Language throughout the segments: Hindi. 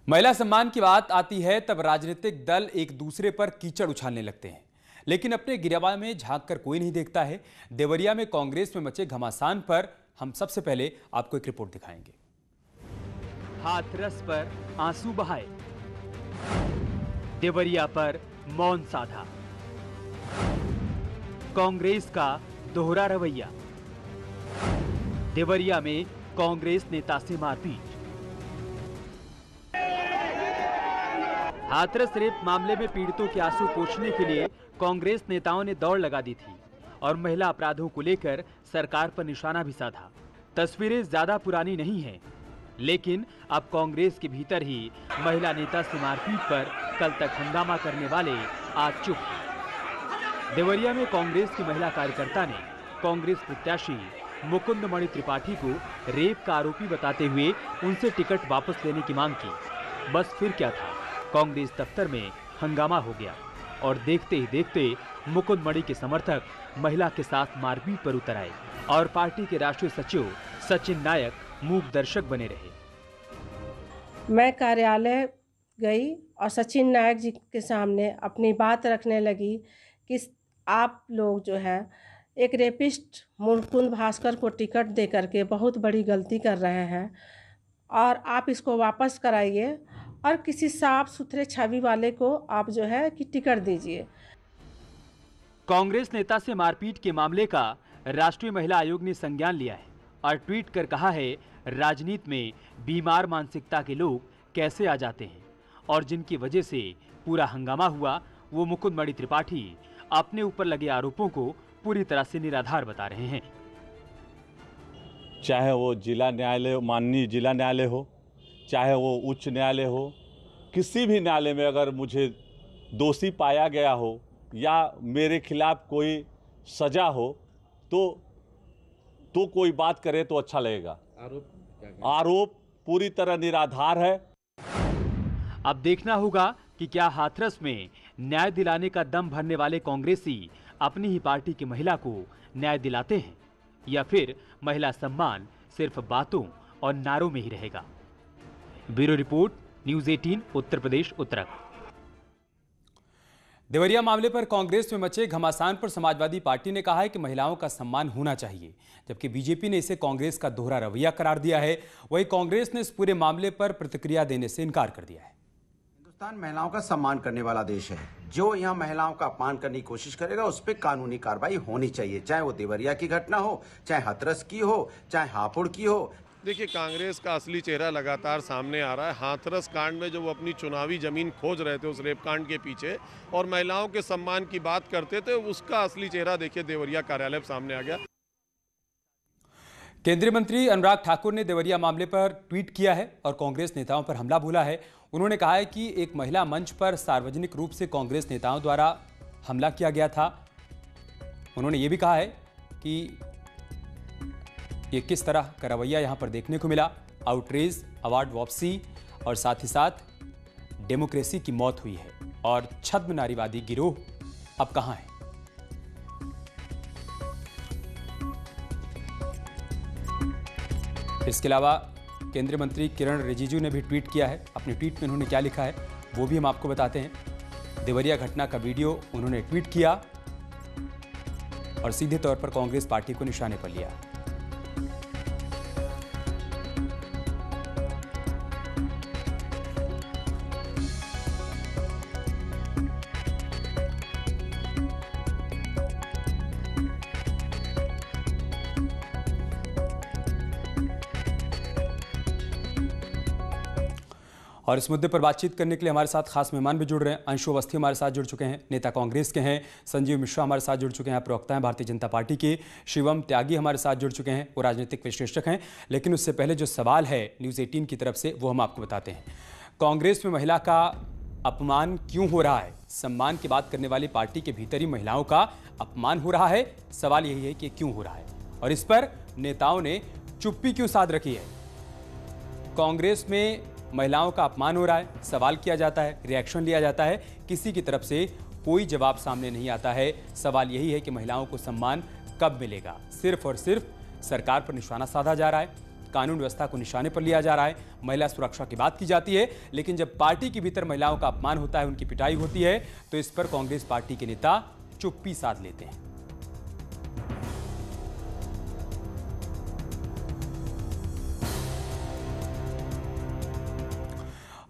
महिला सम्मान की बात आती है तब राजनीतिक दल एक दूसरे पर कीचड़ उछालने लगते हैं, लेकिन अपने गिरवा में झांककर कोई नहीं देखता है। देवरिया में कांग्रेस में मचे घमासान पर हम सबसे पहले आपको एक रिपोर्ट दिखाएंगे। हाथरस पर आंसू बहाए, देवरिया पर मौन साधा, कांग्रेस का दोहरा रवैया, देवरिया में कांग्रेस नेता से मारपीट। हाथरस रेप मामले में पीड़ितों के आंसू पोंछने के लिए कांग्रेस नेताओं ने दौड़ लगा दी थी और महिला अपराधों को लेकर सरकार पर निशाना भी साधा। तस्वीरें ज्यादा पुरानी नहीं हैं, लेकिन अब कांग्रेस के भीतर ही महिला नेता से मारपीट पर कल तक हंगामा करने वाले आज चुप। देवरिया में कांग्रेस की महिला कार्यकर्ता ने कांग्रेस प्रत्याशी मुकुंद मणि त्रिपाठी को रेप का आरोपी बताते हुए उनसे टिकट वापस लेने की मांग की। बस फिर क्या था, कांग्रेस दफ्तर में हंगामा हो गया और देखते ही देखते मुकुंद मणि के समर्थक महिला के साथ मारपीट पर उतर आए और पार्टी के राष्ट्रीय सचिव सचिन नायक मूक दर्शक बने रहे। मैं कार्यालय गई और सचिन नायक जी के सामने अपनी बात रखने लगी कि आप लोग जो है एक रेपिस्ट मुकुंद भास्कर को टिकट दे करके बहुत बड़ी गलती कर रहे हैं और आप इसको वापस कराइए और किसी साफ सुथरे छवि वाले को आप जो है कि टिकट दीजिए। कांग्रेस नेता से मारपीट के मामले का राष्ट्रीय महिला आयोग ने संज्ञान लिया है और ट्वीट कर कहा है, राजनीति में बीमार मानसिकता के लोग कैसे आ जाते हैं और जिनकी वजह से पूरा हंगामा हुआ वो मुकुंद मणि त्रिपाठी अपने ऊपर लगे आरोपों को पूरी तरह से निराधार बता रहे हैं। चाहे वो जिला न्यायालय, माननीय जिला न्यायालय हो, चाहे वो उच्च न्यायालय हो, किसी भी न्यायालय में अगर मुझे दोषी पाया गया हो या मेरे खिलाफ कोई सजा हो तो कोई बात करे तो अच्छा लगेगा। आरोप पूरी तरह निराधार है। अब देखना होगा कि क्या हाथरस में न्याय दिलाने का दम भरने वाले कांग्रेसी अपनी ही पार्टी की महिला को न्याय दिलाते हैं या फिर महिला सम्मान सिर्फ बातों और नारों में ही रहेगा। Bureau report, news 18 Uttar Pradesh Uttarakhand. Deoria मामले पर कांग्रेस में मचे घमासान पर समाजवादी पार्टी ने कहा है कि महिलाओं का सम्मान होना चाहिए, जबकि बीजेपी ने इसे कांग्रेस का दोहरा रवैया करार दिया है। वहीं कांग्रेस ने इस पूरे मामले पर प्रतिक्रिया देने से इनकार कर दिया है। हिंदुस्तान महिलाओं का सम्मान करने वाला देश है। जो यहाँ महिलाओं का अपमान करने की कोशिश करेगा उस पर कानूनी कार्रवाई होनी चाहिए, चाहे वो देवरिया की घटना हो, चाहे हाथरस की हो, चाहे हापुड़ की हो। देखिए, कांग्रेस का असली चेहरा लगातार सामने आ रहा है। हाथरस कांड में जो वो अपनी चुनावी जमीन खोज रहे थे उस रेप कांड के पीछे और महिलाओं के सम्मान की बात करते थे, उसका असली चेहरा देखिए देवरिया कार्यालय सामने आ गया। केंद्रीय मंत्री अनुराग ठाकुर ने देवरिया मामले पर ट्वीट किया है और कांग्रेस नेताओं पर हमला बोला है। उन्होंने कहा है कि एक महिला मंच पर सार्वजनिक रूप से कांग्रेस नेताओं द्वारा हमला किया गया था। उन्होंने ये भी कहा है कि ये किस तरह का रवैया यहां पर देखने को मिला। आउटरीच, अवार्ड वापसी और साथ ही साथ डेमोक्रेसी की मौत हुई है और छद्म नारीवादी गिरोह अब कहां है। इसके अलावा केंद्रीय मंत्री किरण रिजिजू ने भी ट्वीट किया है। अपने ट्वीट में उन्होंने क्या लिखा है वो भी हम आपको बताते हैं। देवरिया घटना का वीडियो उन्होंने ट्वीट किया और सीधे तौर पर कांग्रेस पार्टी को निशाने पर लिया। और इस मुद्दे पर बातचीत करने के लिए हमारे साथ खास मेहमान भी जुड़ रहे हैं। अंशु अवस्थी हमारे साथ जुड़ चुके हैं, नेता कांग्रेस के हैं। संजीव मिश्रा हमारे साथ जुड़ चुके हैं, प्रवक्ता हैं भारतीय जनता पार्टी के। शिवम त्यागी हमारे साथ जुड़ चुके हैं, वो राजनीतिक विश्लेषक हैं। लेकिन उससे पहले जो सवाल है न्यूज़ 18 की तरफ से वो हम आपको बताते हैं। कांग्रेस में महिला का अपमान क्यों हो रहा है? सम्मान की बात करने वाली पार्टी के भीतर ही महिलाओं का अपमान हो रहा है। सवाल यही है कि क्यों हो रहा है और इस पर नेताओं ने चुप्पी क्यों साध रखी है। कांग्रेस में महिलाओं का अपमान हो रहा है, सवाल किया जाता है, रिएक्शन लिया जाता है, किसी की तरफ से कोई जवाब सामने नहीं आता है। सवाल यही है कि महिलाओं को सम्मान कब मिलेगा। सिर्फ और सिर्फ सरकार पर निशाना साधा जा रहा है, कानून व्यवस्था को निशाने पर लिया जा रहा है। महिला सुरक्षा की बात की जाती है, लेकिन जब पार्टी के भीतर महिलाओं का अपमान होता है, उनकी पिटाई होती है, तो इस पर कांग्रेस पार्टी के नेता चुप्पी साध लेते हैं।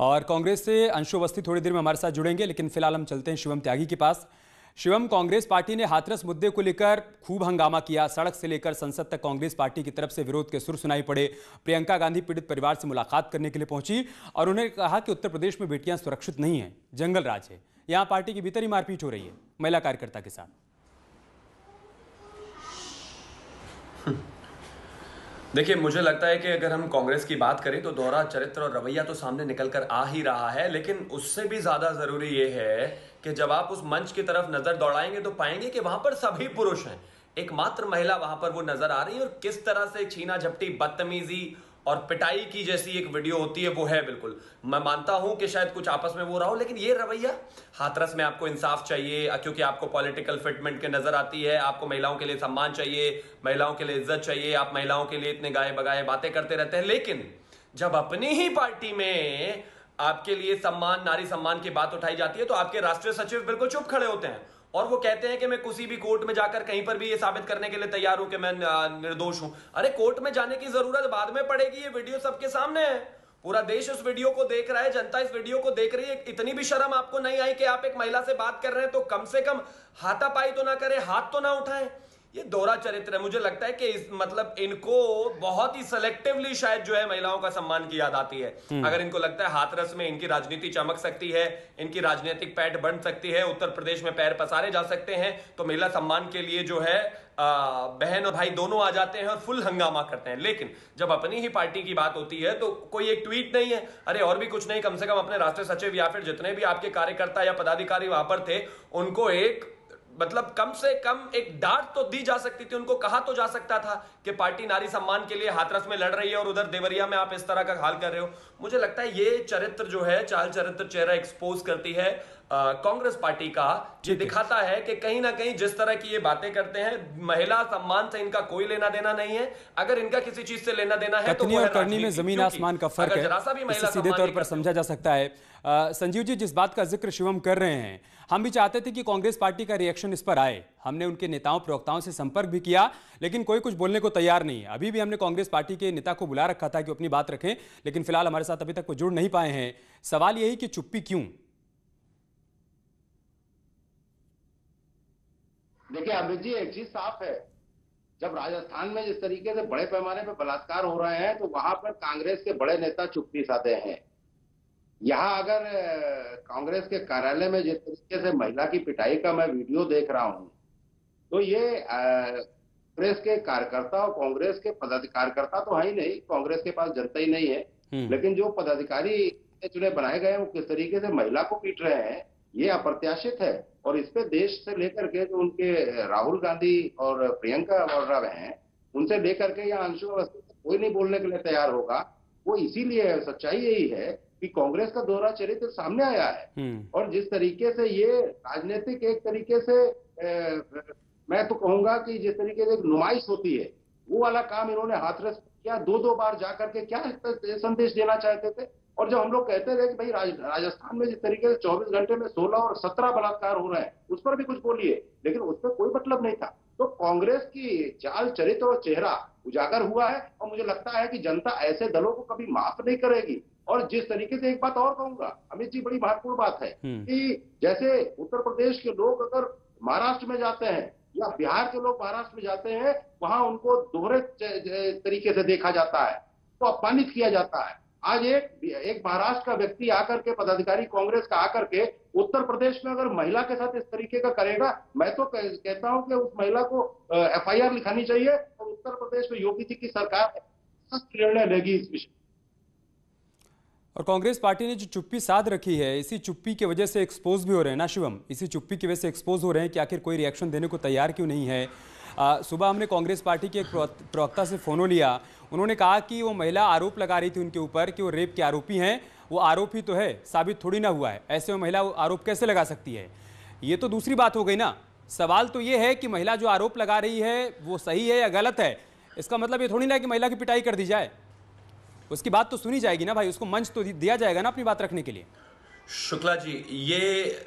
और कांग्रेस से अंशु अवस्थी थोड़ी देर में हमारे साथ जुड़ेंगे, लेकिन फिलहाल हम चलते हैं शिवम त्यागी के पास। शिवम, कांग्रेस पार्टी ने हाथरस मुद्दे को लेकर खूब हंगामा किया। सड़क से लेकर संसद तक कांग्रेस पार्टी की तरफ से विरोध के सुर सुनाई पड़े। प्रियंका गांधी पीड़ित परिवार से मुलाकात करने के लिए पहुंची और उन्होंने कहा कि उत्तर प्रदेश में बेटियां सुरक्षित नहीं हैं, जंगल राज है। यहां पार्टी के भीतर ही मारपीट हो रही है महिला कार्यकर्ता के साथ। देखिए, मुझे लगता है कि अगर हम कांग्रेस की बात करें तो दोहरा चरित्र और रवैया तो सामने निकल कर आ ही रहा है, लेकिन उससे भी ज्यादा जरूरी यह है कि जब आप उस मंच की तरफ नजर दौड़ाएंगे तो पाएंगे कि वहां पर सभी पुरुष हैं, एकमात्र महिला वहां पर वो नजर आ रही है। और किस तरह से छीना झपटी, बदतमीजी और पिटाई की जैसी एक वीडियो होती है, वो है बिल्कुल। मैं मानता हूं कि शायद कुछ आपस में वो रहा हो, लेकिन ये रवैया, हाथरस में आपको इंसाफ चाहिए क्योंकि आपको पॉलिटिकल फिटमेंट के नजर आती है, आपको महिलाओं के लिए सम्मान चाहिए, महिलाओं के लिए इज्जत चाहिए, आप महिलाओं के लिए इतने गाए बगाए बातें करते रहते हैं। लेकिन जब अपनी ही पार्टी में आपके लिए सम्मान, नारी सम्मान की बात उठाई जाती है तो आपके राष्ट्रीय सचिव बिल्कुल चुप खड़े होते हैं और वो कहते हैं कि मैं किसी भी कोर्ट में जाकर कहीं पर भी ये साबित करने के लिए तैयार हूं कि मैं निर्दोष हूं। अरे कोर्ट में जाने की जरूरत बाद में पड़ेगी, ये वीडियो सबके सामने है, पूरा देश उस वीडियो को देख रहा है, जनता इस वीडियो को देख रही है। इतनी भी शर्म आपको नहीं आई कि आप एक महिला से बात कर रहे हैं तो कम से कम हाथापाई तो ना करें, हाथ तो ना उठाएं। ये दोहरा चरित्र है। मुझे लगता है कि मतलब इनको बहुत ही सेलेक्टिवली शायद जो है महिलाओं का सम्मान की याद आती है। अगर इनको लगता है हाथरस में इनकी राजनीति चमक सकती है, इनकी राजनीतिक पैठ बन सकती है, उत्तर प्रदेश में पैर पसारे जा सकते हैं, तो महिला सम्मान के लिए जो है बहन और भाई दोनों आ जाते हैं और फुल हंगामा करते हैं। लेकिन जब अपनी ही पार्टी की बात होती है तो कोई एक ट्वीट नहीं है, अरे और भी कुछ नहीं, कम से कम अपने राष्ट्रीय सचिव या फिर जितने भी आपके कार्यकर्ता या पदाधिकारी वहां पर थे उनको एक मतलब कम से कम एक डांट तो दी जा सकती थी, उनको कहा तो जा सकता था कि पार्टी नारी सम्मान के लिए हाथरस में लड़ रही है और उधर देवरिया में आप इस तरह का हाल कर रहे हो। मुझे लगता है ये चरित्र जो है, चाल चरित्र, चेहरा एक्सपोज करती है कांग्रेस पार्टी का। ये दिखाता है कि कहीं ना कहीं जिस तरह की ये बातें करते हैं, महिला सम्मान से इनका कोई लेना देना नहीं है। अगर इनका किसी चीज से लेना देना है तो कथनी और करनी में जमीन आसमान का फर्क है, इसे सीधे तौर पर समझा जा सकता है। संजीव जी, जिस बात का जिक्र शिवम कर रहे हैं, हम भी चाहते थे कि कांग्रेस पार्टी का रिएक्शन इस पर आए। हमने उनके नेताओं प्रवक्ताओं से संपर्क भी किया, लेकिन कोई कुछ बोलने को तैयार नहीं है। अभी भी हमने कांग्रेस पार्टी के नेता को बुला रखा था कि अपनी बात रखें, लेकिन फिलहाल हमारे साथ अभी तक वो जुड़ नहीं पाए हैं। सवाल यही कि चुप्पी क्यों? देखिए अमित जी, एक चीज साफ है, जब राजस्थान में जिस तरीके से बड़े पैमाने पर बलात्कार हो रहे हैं तो वहां पर कांग्रेस के बड़े नेता चुप्पी साधे हैं। यहाँ अगर कांग्रेस के कार्यालय में जिस तरीके से महिला की पिटाई का मैं वीडियो देख रहा हूं, तो ये कांग्रेस के कार्यकर्ता और कांग्रेस के कार्यकर्ता तो है ही नहीं, कांग्रेस के पास जनता ही नहीं है, लेकिन जो पदाधिकारी चुने बनाए गए वो किस तरीके से महिला को पीट रहे हैं, ये अप्रत्याशित है। और इस पे देश से लेकर के जो उनके राहुल गांधी और प्रियंका वोड्रा हैं, उनसे लेकर के या अंशु अवस्थी कोई नहीं बोलने के लिए तैयार होगा। वो इसीलिए सच्चाई यही है कि कांग्रेस का दोहरा चरित्र सामने आया है। और जिस तरीके से ये राजनीतिक एक तरीके से मैं तो कहूंगा कि जिस तरीके से नुमाइश होती है, वो वाला काम इन्होंने हाथरस किया। दो बार जाकर के क्या संदेश देना चाहते थे। और जब हम लोग कहते थे कि भाई राजस्थान में जिस तरीके से 24 घंटे में 16 और 17 बलात्कार हो रहे हैं, उस पर भी कुछ बोलिए, लेकिन उस पर कोई मतलब नहीं था। तो कांग्रेस की चाल चरित्र और चेहरा उजागर हुआ है और मुझे लगता है कि जनता ऐसे दलों को कभी माफ नहीं करेगी। और जिस तरीके से एक बात और कहूंगा अमित जी, बड़ी महत्वपूर्ण बात है कि जैसे उत्तर प्रदेश के लोग अगर महाराष्ट्र में जाते हैं या बिहार के लोग महाराष्ट्र में जाते हैं, वहां उनको दोहरे तरीके से देखा जाता है, तो अपमानित किया जाता है। आज एक महाराष्ट्र का व्यक्ति आकर के, पदाधिकारी कांग्रेस का आकर के उत्तर प्रदेश में अगर महिला के साथ इस तरीके का करेगा, मैं तो कहता हूं कि उस महिला को FIR लिखानी चाहिए और उत्तर प्रदेश में योगी जी की सरकार निर्णय लेगी इस विषय। और कांग्रेस पार्टी ने जो चुप्पी साध रखी है, इसी चुप्पी की वजह से एक्सपोज भी हो रहे हैं ना शिवम, इसी चुप्पी की वजह से एक्सपोज हो रहे हैं कि आखिर कोई रिएक्शन देने को तैयार क्यों नहीं है। सुबह हमने कांग्रेस पार्टी के एक प्रवक्ता से फोन लिया, उन्होंने कहा कि वो महिला आरोप लगा रही थी उनके ऊपर कि वो रेप के आरोपी हैं। वो आरोप ही तो है, साबित थोड़ी ना हुआ है, ऐसे में महिला आरोप कैसे लगा सकती है? ये तो दूसरी बात हो गई ना। सवाल तो ये है कि महिला जो आरोप लगा रही है वो सही है या गलत है। इसका मतलब ये थोड़ी ना कि महिला की पिटाई कर दी जाए। उसकी बात तो सुनी जाएगी ना भाई, उसको मंच तो दिया जाएगा ना अपनी बात रखने के लिए। शुक्ला जी ये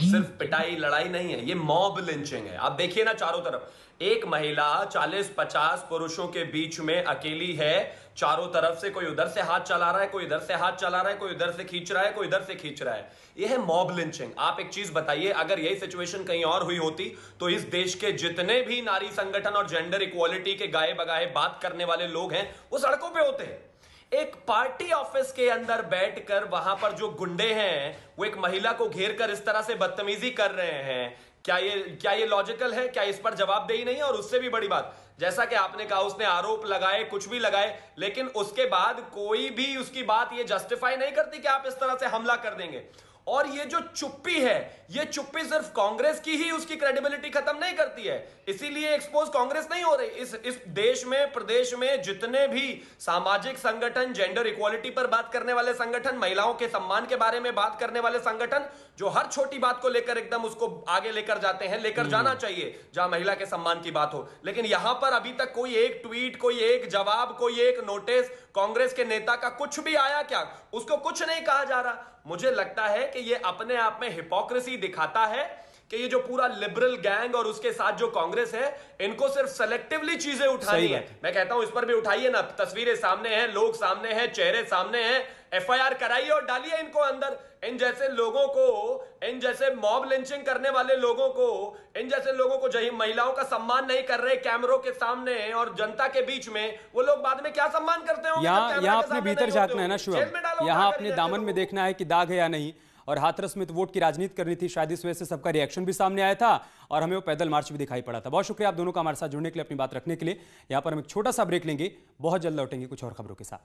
सिर्फ पिटाई लड़ाई नहीं है, ये मॉब लिंचिंग है। आप देखिए ना चारों तरफ, एक महिला 40-50 पुरुषों के बीच में अकेली है, चारों तरफ से कोई उधर से हाथ चला रहा है, कोई इधर से हाथ चला रहा है, कोई इधर से खींच रहा है, कोई इधर से खींच रहा है। यह है मॉब लिंचिंग। आप एक चीज बताइए, अगर यही सिचुएशन कहीं और हुई होती तो इस देश के जितने भी नारी संगठन और जेंडर इक्वालिटी के गाए बगाए बात करने वाले लोग हैं वो सड़कों पे होते हैं। एक पार्टी ऑफिस के अंदर बैठकर वहां पर जो गुंडे हैं वो एक महिला को घेर कर इस तरह से बदतमीजी कर रहे हैं, क्या ये लॉजिकल है? क्या इस पर जवाबदेही नहीं है? और उससे भी बड़ी बात, जैसा कि आपने कहा, उसने आरोप लगाए, कुछ भी लगाए, लेकिन उसके बाद कोई भी उसकी बात ये जस्टिफाई नहीं करती कि आप इस तरह से हमला कर देंगे। और ये जो चुप्पी है, ये चुप्पी सिर्फ कांग्रेस की ही उसकी क्रेडिबिलिटी खत्म नहीं करती है, इसीलिए एक्सपोज कांग्रेस नहीं हो रही। इस देश में, प्रदेश में जितने भी सामाजिक संगठन, जेंडर इक्वालिटी पर बात करने वाले संगठन, महिलाओं के सम्मान के बारे में बात करने वाले संगठन, जो हर छोटी बात को लेकर एकदम उसको आगे लेकर जाते हैं, लेकर जाना चाहिए जहां महिला के सम्मान की बात हो, लेकिन यहां पर अभी तक कोई एक ट्वीट, कोई एक जवाब, कोई एक नोटिस कांग्रेस के नेता का कुछ भी आया क्या? उसको कुछ नहीं कहा जा रहा। मुझे लगता है कि ये अपने आप में हिपोक्रेसी दिखाता है कि ये जो पूरा लिबरल गैंग और उसके साथ जो कांग्रेस है, इनको सिर्फ सेलेक्टिवली चीजें उठानी है। मैं कहता हूं इस पर भी उठाइए ना, तस्वीरें सामने हैं, लोग सामने हैं, चेहरे सामने हैं, एफआईआर कराइए और डालिए इनको अंदर। इन जैसे लोगों को, इन जैसे मॉब लिंचिंग करने वाले लोगों को, इन जैसे लोगों को, जो महिलाओं का सम्मान नहीं कर रहे कैमरों के सामने और जनता के बीच में, वो लोग बाद में क्या सम्मान करते होंगे? यहाँ अपने भीतर झांकना है ना शिवम, यहाँ अपने दामन में देखना है कि दाग है या नहीं। और हाथरस में तो वोट की राजनीति करनी थी, शायद इस वजह से सबका रिएक्शन भी सामने आया था और हमें वो पैदल मार्च भी दिखाई पड़ा था। बहुत शुक्रिया आप दोनों का हमारे साथ जुड़ने के लिए, अपनी बात रखने के लिए। यहाँ पर हम एक छोटा सा ब्रेक लेंगे, बहुत जल्द लौटेंगे कुछ और खबरों के साथ।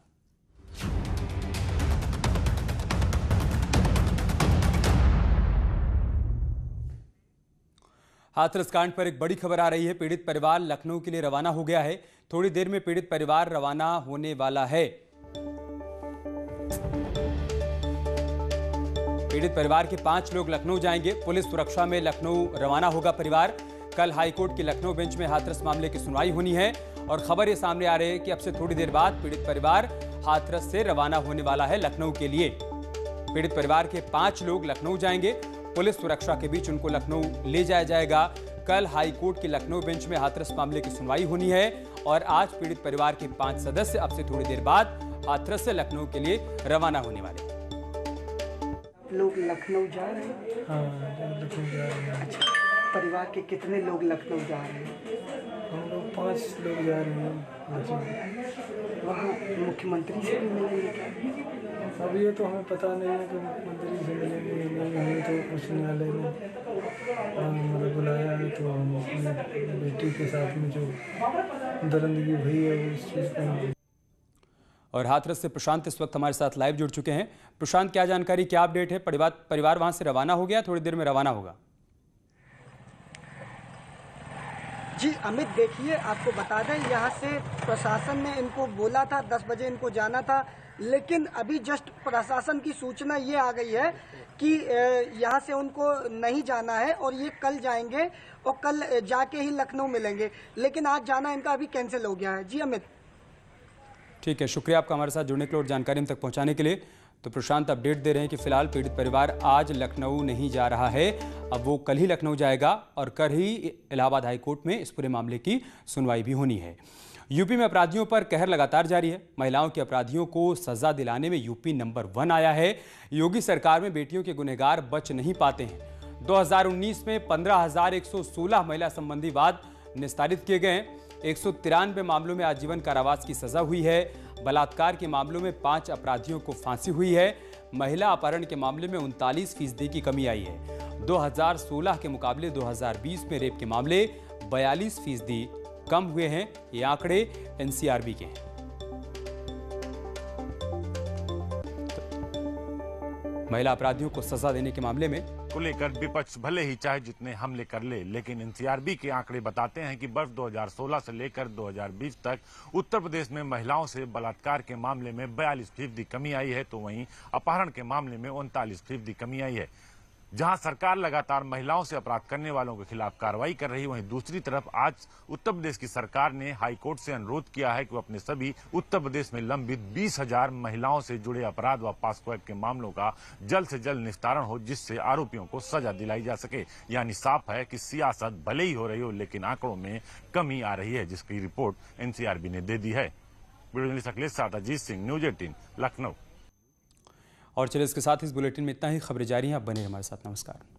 हाथरस कांड पर एक बड़ी खबर आ रही है। पीड़ित परिवार लखनऊ के लिए रवाना हो गया है। थोड़ी देर में पीड़ित परिवार रवाना होने वाला है। पीड़ित परिवार के 5 लोग लखनऊ जाएंगे। पुलिस सुरक्षा में लखनऊ रवाना होगा परिवार। कल हाईकोर्ट की लखनऊ बेंच में हाथरस मामले की सुनवाई होनी है और खबर ये सामने आ रही है कि अब से थोड़ी देर बाद पीड़ित परिवार हाथरस से रवाना होने वाला है लखनऊ के लिए। पीड़ित परिवार के 5 लोग लखनऊ जाएंगे। पुलिस सुरक्षा के बीच उनको लखनऊ ले जाया जाएगा। कल हाईकोर्ट की लखनऊ बेंच में हाथरस मामले की सुनवाई होनी है और आज पीड़ित परिवार के 5 सदस्य अब से थोड़ी देर बाद हाथरस से लखनऊ के लिए रवाना होने वाले। लोग लखनऊ जा रहे हैं? हाँ, लखनऊ जा रहे हैं। अच्छा, परिवार के कितने लोग लखनऊ जा रहे हैं? हम लोग 5 लोग जा रहे हैं। वहाँ मुख्यमंत्री से भी मिलेंगे क्या? अब ये तो हमें पता नहीं है कि मुख्यमंत्री से मिलेंगे नहीं। हमें तो उच्च न्यायालय ने मतलब बुलाया है, तो हम अपनी बेटी के साथ में जो दरिंदगी हुई है वो इस चीज़ को। और हाथरस से प्रशांत इस वक्त हमारे साथ लाइव जुड़ चुके हैं। प्रशांत, क्या जानकारी, क्या अपडेट है? परिवार वहां से रवाना हो गया, थोड़ी देर में रवाना होगा। जी अमित, देखिए आपको बता दें, यहाँ से प्रशासन ने इनको बोला था 10 बजे इनको जाना था, लेकिन अभी जस्ट प्रशासन की सूचना ये आ गई है कि यहाँ से उनको नहीं जाना है और ये कल जाएंगे और कल जाके ही लखनऊ मिलेंगे, लेकिन आज जाना इनका अभी कैंसिल हो गया है। जी अमित। ठीक है, शुक्रिया आपका हमारे साथ जुड़ने के लिए और जानकारी हम तक पहुंचाने के लिए। तो प्रशांत अपडेट दे रहे हैं कि फिलहाल पीड़ित परिवार आज लखनऊ नहीं जा रहा है, अब वो कल ही लखनऊ जाएगा और कल ही इलाहाबाद हाईकोर्ट में इस पूरे मामले की सुनवाई भी होनी है। यूपी में अपराधियों पर कहर लगातार जारी है। महिलाओं के अपराधियों को सजा दिलाने में यूपी नंबर 1 आया है। योगी सरकार में बेटियों के गुनहगार बच नहीं पाते हैं। 2019 में 15,116 महिला संबंधी वाद निस्तारित किए गए हैं। 193 मामलों में आजीवन कारावास की सजा हुई है। बलात्कार के मामलों में 5 अपराधियों को फांसी हुई है। महिला अपहरण के मामले में 39% की कमी आई है। 2016 के मुकाबले 2020 में रेप के मामले 42% कम हुए हैं। ये आंकड़े एनसीआरबी के हैं। महिला अपराधियों को सजा देने के मामले में को लेकर विपक्ष भले ही चाहे जितने हमले कर ले, लेकिन एनसीआरबी के आंकड़े बताते हैं कि वर्ष 2016 से लेकर 2020 तक उत्तर प्रदेश में महिलाओं से बलात्कार के मामले में 42% कमी आई है, तो वहीं अपहरण के मामले में 39% कमी आई है। जहां सरकार लगातार महिलाओं से अपराध करने वालों के खिलाफ कार्रवाई कर रही, वहीं दूसरी तरफ आज उत्तर प्रदेश की सरकार ने हाईकोर्ट से अनुरोध किया है कि वो अपने सभी उत्तर प्रदेश में लंबित 20,000 महिलाओं से जुड़े अपराध व पॉक्सो एक्ट के मामलों का जल्द से जल्द निस्तारण हो, जिससे आरोपियों को सजा दिलाई जा सके। यानी साफ है कि सियासत भले ही हो रही हो, लेकिन आंकड़ों में कमी आ रही है, जिसकी रिपोर्ट एनसीआरबी ने दे दी है। वीडियो जर्नलिस्ट अखिलेश साथ अजीत सिंह, न्यूज 18 लखनऊ। और चलिए इसके साथ इस बुलेटिन में इतना ही। खबरें जारी हैं, आप बने हमारे साथ। नमस्कार।